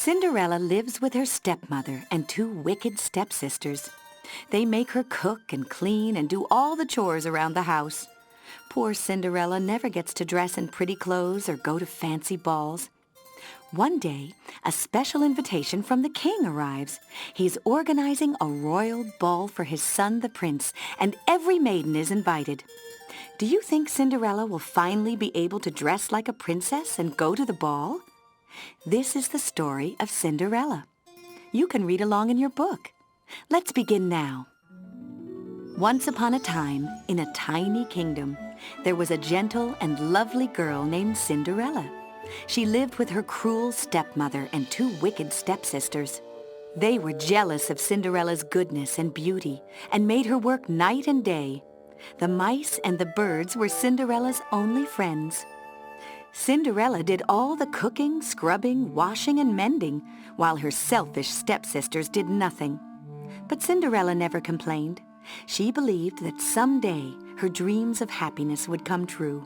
Cinderella lives with her stepmother and two wicked stepsisters. They make her cook and clean and do all the chores around the house. Poor Cinderella never gets to dress in pretty clothes or go to fancy balls. One day, a special invitation from the king arrives. He's organizing a royal ball for his son, the prince, and every maiden is invited. Do you think Cinderella will finally be able to dress like a princess and go to the ball? This is the story of Cinderella. You can read along in your book. Let's begin now. Once upon a time, in a tiny kingdom, there was a gentle and lovely girl named Cinderella. She lived with her cruel stepmother and two wicked stepsisters. They were jealous of Cinderella's goodness and beauty and made her work night and day. The mice and the birds were Cinderella's only friends. Cinderella did all the cooking, scrubbing, washing, and mending, while her selfish stepsisters did nothing. But Cinderella never complained. She believed that someday her dreams of happiness would come true.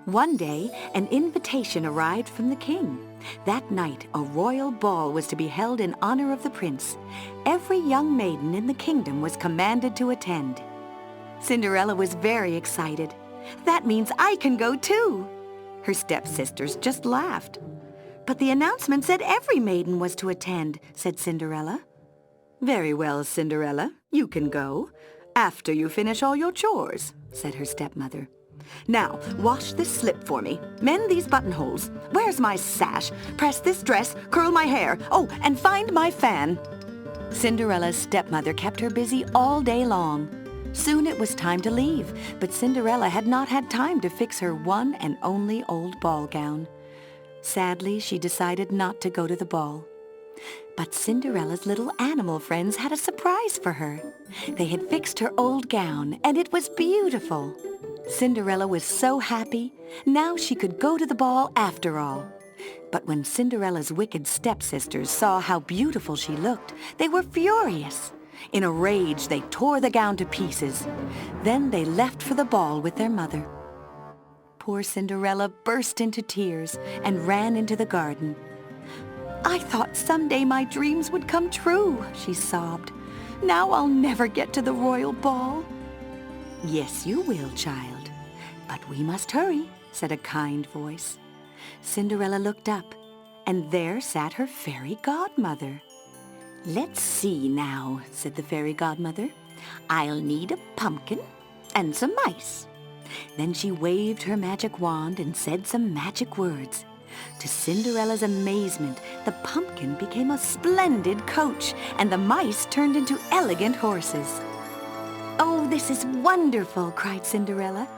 One day, an invitation arrived from the king. That night, a royal ball was to be held in honor of the prince. Every young maiden in the kingdom was commanded to attend. Cinderella was very excited. That means I can go too. Her stepsisters just laughed. But the announcement said every maiden was to attend, said Cinderella. Very well, Cinderella, you can go, after you finish all your chores, said her stepmother. Now, wash this slip for me. Mend these buttonholes. Where's my sash? Press this dress. Curl my hair. Oh, and find my fan. Cinderella's stepmother kept her busy all day long. Soon it was time to leave, but Cinderella had not had time to fix her one and only old ball gown. Sadly, she decided not to go to the ball. But Cinderella's little animal friends had a surprise for her. They had fixed her old gown, and it was beautiful. Cinderella was so happy. Now she could go to the ball after all. But when Cinderella's wicked stepsisters saw how beautiful she looked, they were furious. In a rage, they tore the gown to pieces. Then they left for the ball with their mother. Poor Cinderella burst into tears and ran into the garden. I thought someday my dreams would come true, she sobbed. Now I'll never get to the royal ball. Yes, you will, child. But we must hurry, said a kind voice. Cinderella looked up, and there sat her fairy godmother. Let's see now, said the fairy godmother. I'll need a pumpkin and some mice. Then she waved her magic wand and said some magic words. To Cinderella's amazement, the pumpkin became a splendid coach, and the mice turned into elegant horses. Oh, this is wonderful, cried Cinderella.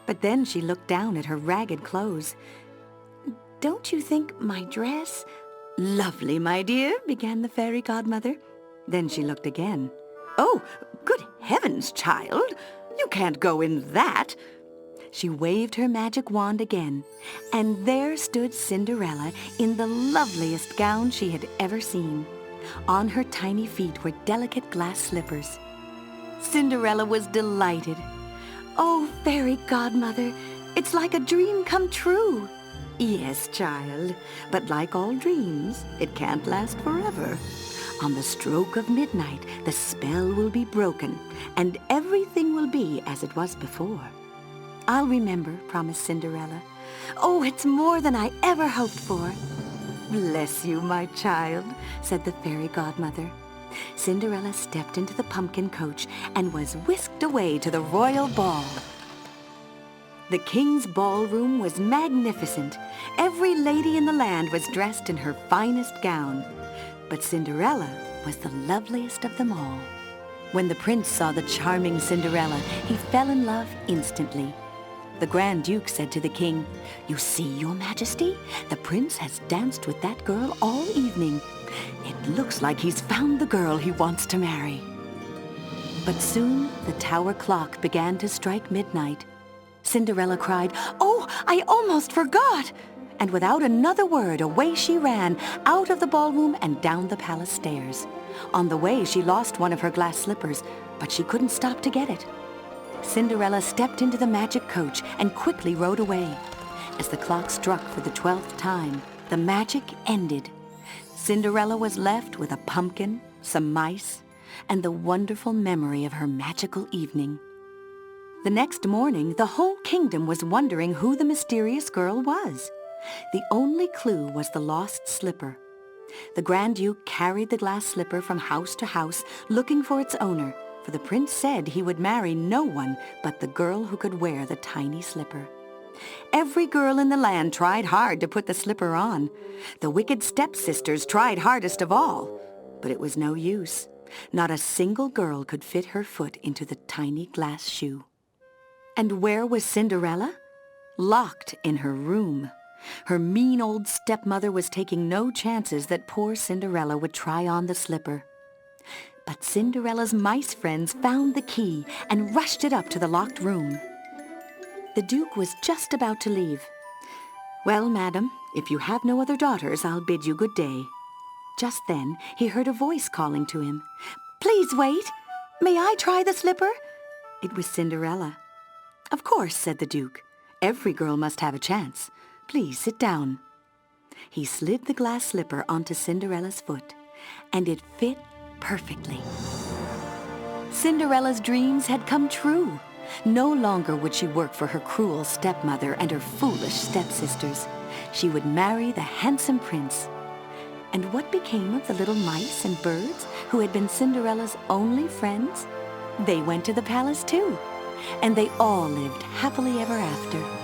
But then she looked down at her ragged clothes. Don't you think my dress... Lovely, my dear, began the fairy godmother. Then she looked again. Oh, good heavens, child! You can't go in that! She waved her magic wand again, and there stood Cinderella in the loveliest gown she had ever seen. On her tiny feet were delicate glass slippers. Cinderella was delighted. Oh, fairy godmother, it's like a dream come true. Yes, child, but like all dreams, it can't last forever. On the stroke of midnight, the spell will be broken, and everything will be as it was before. I'll remember, promised Cinderella. Oh, it's more than I ever hoped for. Bless you, my child, said the fairy godmother. Cinderella stepped into the pumpkin coach and was whisked away to the royal ball. The king's ballroom was magnificent. Every lady in the land was dressed in her finest gown. But Cinderella was the loveliest of them all. When the prince saw the charming Cinderella, he fell in love instantly. The Grand Duke said to the king, You see, Your Majesty, the prince has danced with that girl all evening. It looks like he's found the girl he wants to marry. But soon the tower clock began to strike midnight. Cinderella cried, Oh, I almost forgot! And without another word, away she ran, out of the ballroom and down the palace stairs. On the way, she lost one of her glass slippers, but she couldn't stop to get it. Cinderella stepped into the magic coach and quickly rode away. As the clock struck for the 12th time, the magic ended. Cinderella was left with a pumpkin, some mice, and the wonderful memory of her magical evening. The next morning, the whole kingdom was wondering who the mysterious girl was. The only clue was the lost slipper. The Grand Duke carried the glass slipper from house to house, looking for its owner, for the prince said he would marry no one but the girl who could wear the tiny slipper. Every girl in the land tried hard to put the slipper on. The wicked stepsisters tried hardest of all, but it was no use. Not a single girl could fit her foot into the tiny glass shoe. And where was Cinderella? Locked in her room. Her mean old stepmother was taking no chances that poor Cinderella would try on the slipper. But Cinderella's mice friends found the key and rushed it up to the locked room. The Duke was just about to leave. "Well, madam, if you have no other daughters, I'll bid you good day." Just then, he heard a voice calling to him. "Please wait. May I try the slipper?" It was Cinderella. "Of course," said the Duke. "Every girl must have a chance. Please sit down." He slid the glass slipper onto Cinderella's foot, and it fit perfectly. Cinderella's dreams had come true. No longer would she work for her cruel stepmother and her foolish stepsisters. She would marry the handsome prince. And what became of the little mice and birds who had been Cinderella's only friends? They went to the palace too, and they all lived happily ever after.